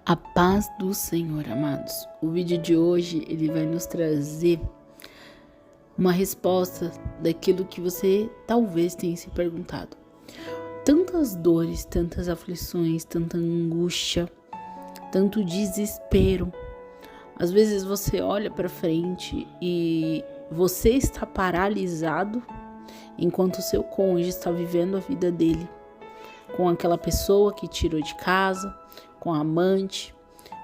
A paz do Senhor, amados. O vídeo de hoje, ele vai nos trazer uma resposta daquilo que você talvez tenha se perguntado. Tantas dores, tantas aflições, tanta angústia, tanto desespero. Às vezes você olha para frente e você está paralisado enquanto o seu cônjuge está vivendo a vida dele com aquela pessoa que tirou de casa, com a amante,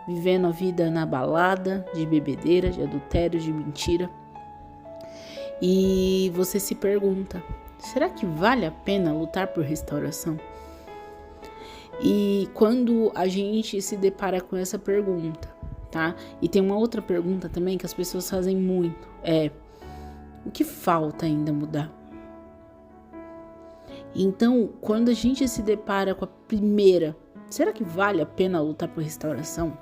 vivendo a vida na balada, de bebedeira, de adultério, de mentira. E você se pergunta, será que vale a pena lutar por restauração? E quando a gente se depara com essa pergunta, tá? E tem uma outra pergunta também que as pessoas fazem muito, o que falta ainda mudar? Então, quando a gente se depara com a primeira, será que vale a pena lutar por restauração?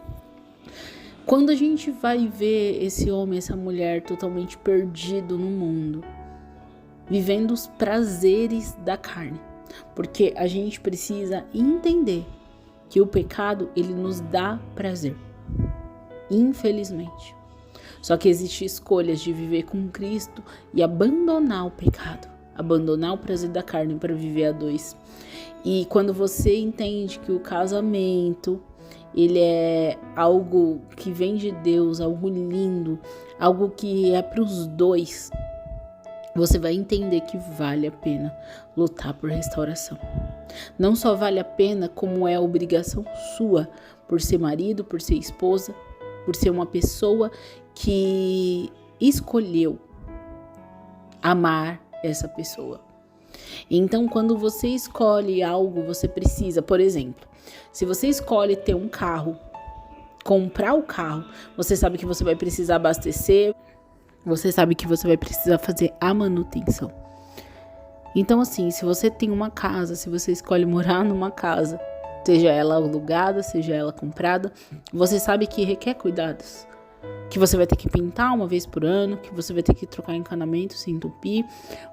Quando a gente vai ver esse homem, essa mulher totalmente perdido no mundo, vivendo os prazeres da carne, porque a gente precisa entender que o pecado, ele nos dá prazer, infelizmente. Só que existem escolhas de viver com Cristo e abandonar o pecado. Abandonar o prazer da carne para viver a dois. E quando você entende que o casamento, ele é algo que vem de Deus, algo lindo, algo que é para os dois, você vai entender que vale a pena lutar por restauração. Não só vale a pena, como é obrigação sua, por ser marido, por ser esposa, por ser uma pessoa que escolheu amar essa pessoa. Então, quando você escolhe algo, você precisa, por exemplo, se você escolhe ter um carro, comprar o carro, você sabe que você vai precisar abastecer, você sabe que você vai precisar fazer a manutenção. Então, assim, se você tem uma casa, se você escolhe morar numa casa, seja ela alugada, seja ela comprada, você sabe que requer cuidados. Que você vai ter que pintar uma vez por ano, que você vai ter que trocar encanamento, se entupir,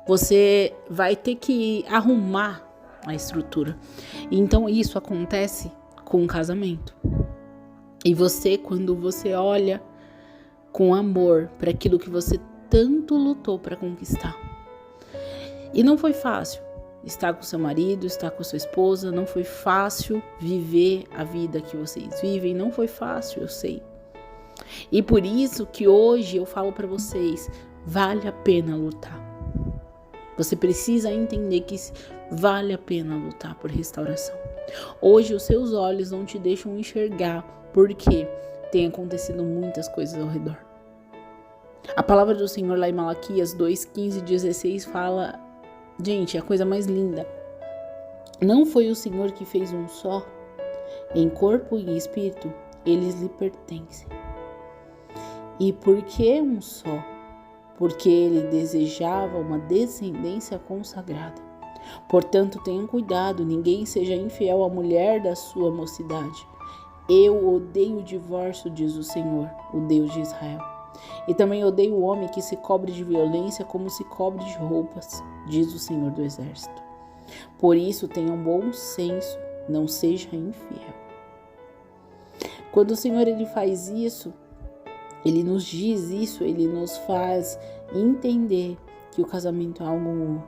você vai ter que arrumar a estrutura. Então isso acontece com o casamento. E você, quando você olha com amor para aquilo que você tanto lutou para conquistar. E não foi fácil estar com seu marido, estar com sua esposa, não foi fácil viver a vida que vocês vivem, não foi fácil, eu sei. E por isso que hoje eu falo para vocês, vale a pena lutar. Você precisa entender que vale a pena lutar por restauração. Hoje os seus olhos não te deixam enxergar porque tem acontecido muitas coisas ao redor. A palavra do Senhor lá em Malaquias 2, 15 e 16 fala, gente, a coisa mais linda. Não foi o Senhor que fez um só? Em corpo e em espírito, eles lhe pertencem. E por que um só? Porque ele desejava uma descendência consagrada. Portanto, tenham cuidado, ninguém seja infiel à mulher da sua mocidade. Eu odeio o divórcio, diz o Senhor, o Deus de Israel. E também odeio o homem que se cobre de violência como se cobre de roupas, diz o Senhor do Exército. Por isso, tenham bom senso, não seja infiel. Quando o Senhor ele faz isso, ele nos diz isso, ele nos faz entender que o casamento é algo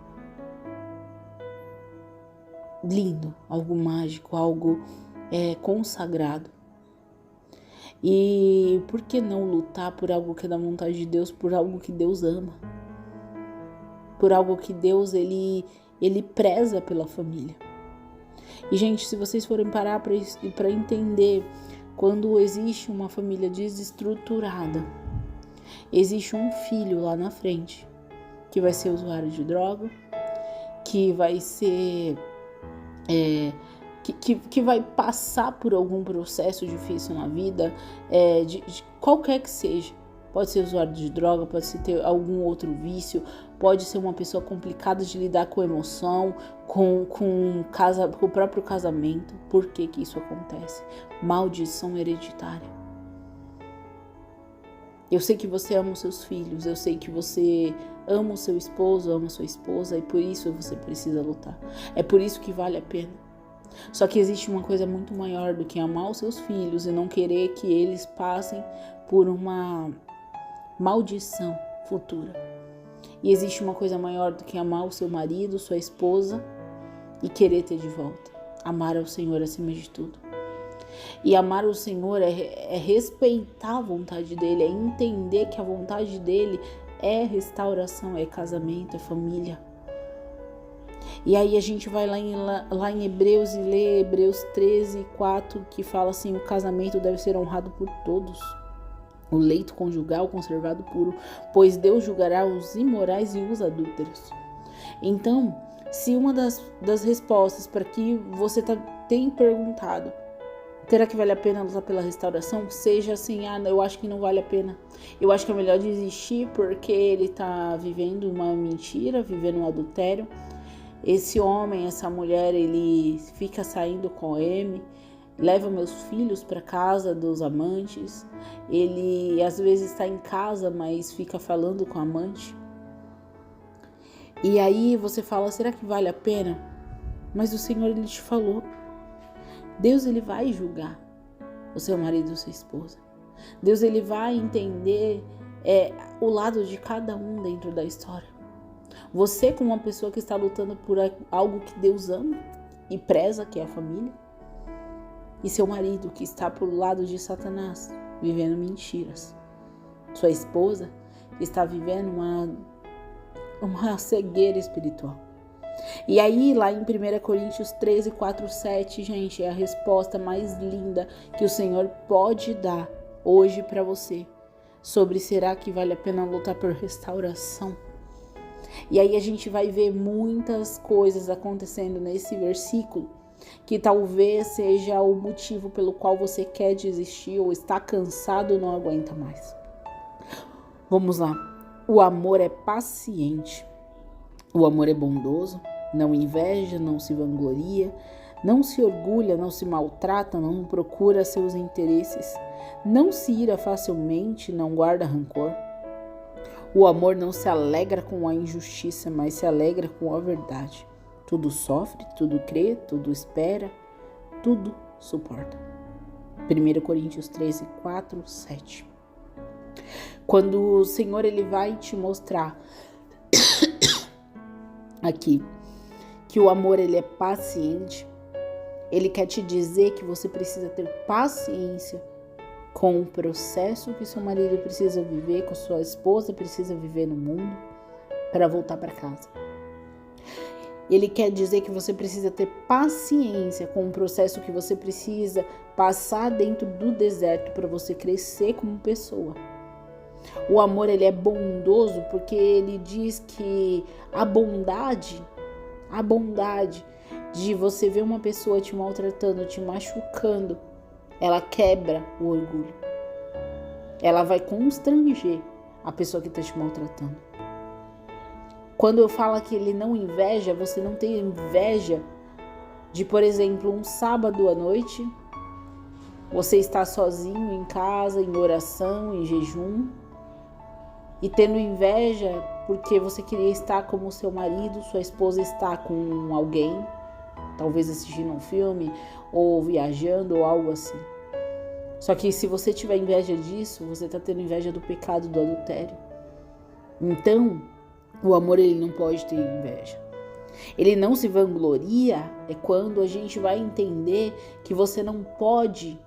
lindo, algo mágico, algo consagrado. E por que não lutar por algo que é da vontade de Deus, por algo que Deus ama? Por algo que Deus, ele preza pela família. E, gente, se vocês forem parar para entender, quando existe uma família desestruturada, existe um filho lá na frente que vai ser usuário de droga, que vai ser que vai passar por algum processo difícil na vida, de qualquer que seja. Pode ser usuário de droga, pode ser ter algum outro vício, pode ser uma pessoa complicada de lidar com emoção, com o próprio casamento. Por que que isso acontece? Maldição hereditária. Eu sei que você ama os seus filhos, eu sei que você ama o seu esposo, ama a sua esposa, e por isso você precisa lutar. É por isso que vale a pena. Só que existe uma coisa muito maior do que amar os seus filhos e não querer que eles passem por uma maldição futura. E existe uma coisa maior do que amar o seu marido, sua esposa e querer ter de volta. Amar ao Senhor acima de tudo. E amar o Senhor é respeitar a vontade dele, é entender que a vontade dele é restauração, é casamento, é família. E aí a gente vai lá em Hebreus e lê Hebreus 13:4, que fala assim: o casamento deve ser honrado por todos. O leito conjugal conservado puro, pois Deus julgará os imorais e os adúlteros. Então, se uma das respostas para que você tem perguntado, será que vale a pena lutar pela restauração? Seja assim: eu acho que não vale a pena. Eu acho que é melhor desistir porque ele está vivendo uma mentira, vivendo um adultério. Esse homem, essa mulher, ele fica saindo com M, leva meus filhos para casa dos amantes. Ele às vezes está em casa, mas fica falando com a amante. E aí você fala: será que vale a pena? Mas o Senhor, ele te falou. Deus, ele vai julgar o seu marido e a sua esposa. Deus, ele vai entender o lado de cada um dentro da história. Você, como uma pessoa que está lutando por algo que Deus ama e preza, que é a família. E seu marido, que está pro lado de Satanás, vivendo mentiras. Sua esposa, que está vivendo uma cegueira espiritual. E aí, lá em 1 Coríntios 13:4-7, gente, é a resposta mais linda que o Senhor pode dar hoje para você sobre será que vale a pena lutar por restauração. E aí a gente vai ver muitas coisas acontecendo nesse versículo que talvez seja o motivo pelo qual você quer desistir ou está cansado ou não aguenta mais. Vamos lá. O amor é paciente. O amor é bondoso, não inveja, não se vangloria, não se orgulha, não se maltrata, não procura seus interesses, não se ira facilmente, não guarda rancor. O amor não se alegra com a injustiça, mas se alegra com a verdade. Tudo sofre, tudo crê, tudo espera, tudo suporta. 1 Coríntios 13:4-7. Quando o Senhor, ele vai te mostrar aqui que o amor, ele é paciente, ele quer te dizer que você precisa ter paciência com o processo que seu marido precisa viver, com sua esposa precisa viver no mundo para voltar para casa. Ele quer dizer que você precisa ter paciência com o processo que você precisa passar dentro do deserto para você crescer como pessoa. O amor, ele é bondoso porque ele diz que a bondade de você ver uma pessoa te maltratando, te machucando, ela quebra o orgulho. Ela vai constranger a pessoa que está te maltratando. Quando eu falo que ele não inveja, você não tem inveja de, por exemplo, um sábado à noite, você está sozinho em casa, em oração, em jejum, e tendo inveja porque você queria estar como seu marido, sua esposa está com alguém, talvez assistindo um filme, ou viajando, ou algo assim. Só que se você tiver inveja disso, você está tendo inveja do pecado do adultério. Então, o amor, ele não pode ter inveja. Ele não se vangloria, é quando a gente vai entender que você não pode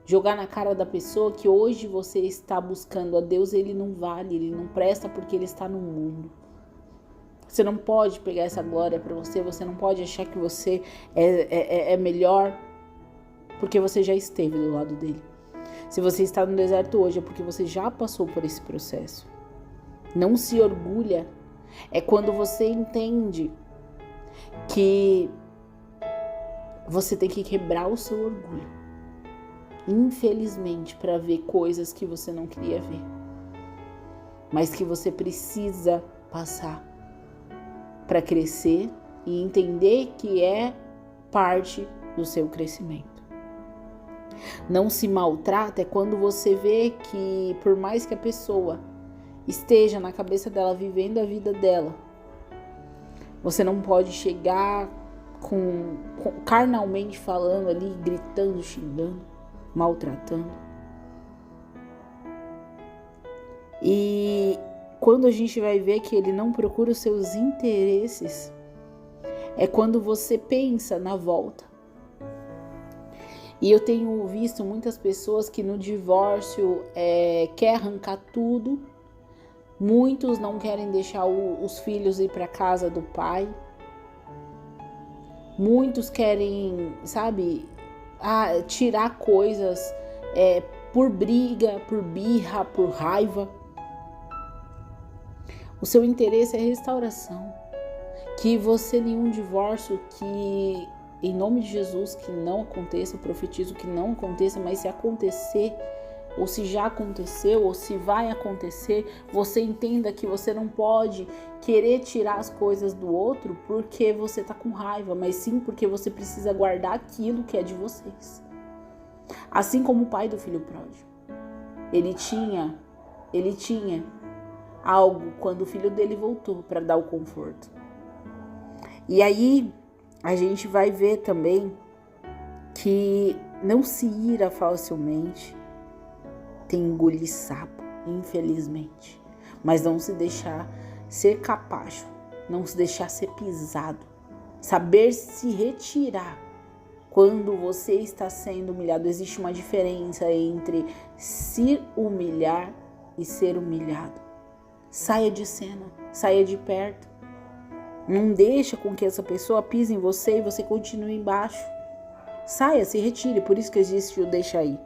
jogar na cara da pessoa que hoje você está buscando a Deus, ele não vale, ele não presta porque ele está no mundo. Você não pode pegar essa glória para você, você não pode achar que você é melhor porque você já esteve do lado dele. Se você está no deserto hoje é porque você já passou por esse processo. Não se orgulha. É quando você entende que você tem que quebrar o seu orgulho. Infelizmente, para ver coisas que você não queria ver. Mas que você precisa passar para crescer e entender que é parte do seu crescimento. Não se maltrata é quando você vê que, por mais que a pessoa esteja na cabeça dela vivendo a vida dela, você não pode chegar carnalmente falando ali, gritando, xingando, maltratando. E quando a gente vai ver que ele não procura os seus interesses, é quando você pensa na volta. E eu tenho visto muitas pessoas que no divórcio quer arrancar tudo. Muitos não querem deixar os filhos ir para casa do pai. Muitos querem, tirar coisas por briga, por birra, por raiva. O seu interesse é restauração. Que você, nenhum divórcio, que em nome de Jesus, que não aconteça, eu profetizo que não aconteça, mas se acontecer, ou se já aconteceu, ou se vai acontecer, você entenda que você não pode querer tirar as coisas do outro porque você tá com raiva, mas sim porque você precisa guardar aquilo que é de vocês. Assim como o pai do filho pródigo. Ele tinha algo quando o filho dele voltou para dar o conforto. E aí a gente vai ver também que não se ira facilmente, tem engolir sapo, infelizmente, mas não se deixar ser capacho, não se deixar ser pisado, saber se retirar quando você está sendo humilhado. Existe uma diferença entre se humilhar e ser humilhado. Saia de cena, saia de perto. Não deixa com que essa pessoa pise em você e você continue embaixo. Saia, se retire, por isso que existe o deixa aí.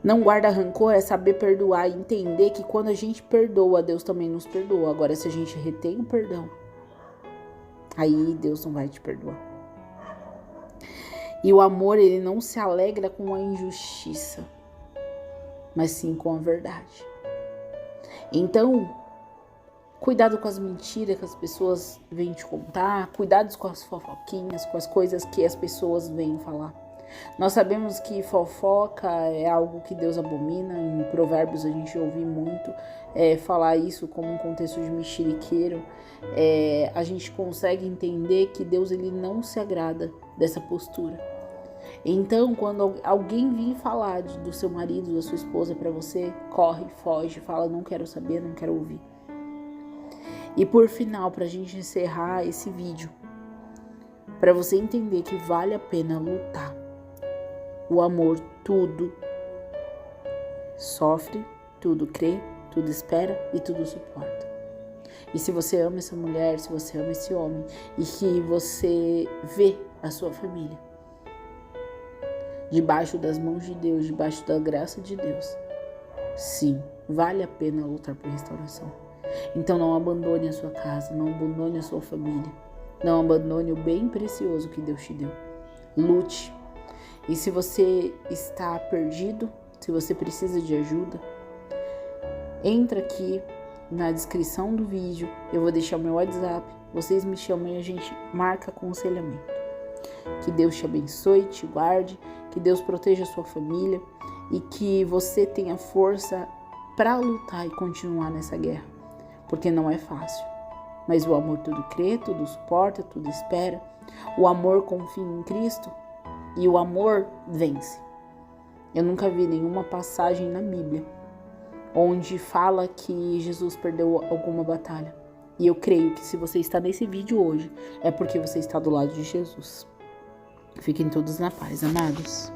Não guarda rancor é saber perdoar e entender que quando a gente perdoa, Deus também nos perdoa. Agora, se a gente retém o perdão, aí Deus não vai te perdoar. E o amor, ele não se alegra com a injustiça, mas sim com a verdade. Então, cuidado com as mentiras que as pessoas vêm te contar, cuidado com as fofoquinhas, com as coisas que as pessoas vêm falar. Nós sabemos que fofoca é algo que Deus abomina. Em Provérbios a gente ouve muito falar isso como um contexto de mexeriqueiro. A gente consegue entender que Deus, ele não se agrada dessa postura. Então, quando alguém vir falar do seu marido, da sua esposa para você, corre, foge, fala, não quero saber, não quero ouvir. E por final, para a gente encerrar esse vídeo, para você entender que vale a pena lutar. O amor tudo sofre, tudo crê, tudo espera e tudo suporta. E se você ama essa mulher, se você ama esse homem e que você vê a sua família debaixo das mãos de Deus, debaixo da graça de Deus, sim, vale a pena lutar por restauração. Então não abandone a sua casa, não abandone a sua família, não abandone o bem precioso que Deus te deu. Lute. E se você está perdido, se você precisa de ajuda, entra aqui na descrição do vídeo, eu vou deixar o meu WhatsApp, vocês me chamam e a gente marca aconselhamento. Que Deus te abençoe, te guarde, que Deus proteja a sua família e que você tenha força para lutar e continuar nessa guerra, porque não é fácil. Mas o amor tudo crê, tudo suporta, tudo espera. O amor confia em Cristo e o amor vence. Eu nunca vi nenhuma passagem na Bíblia onde fala que Jesus perdeu alguma batalha. E eu creio que se você está nesse vídeo hoje, é porque você está do lado de Jesus. Fiquem todos na paz, amados.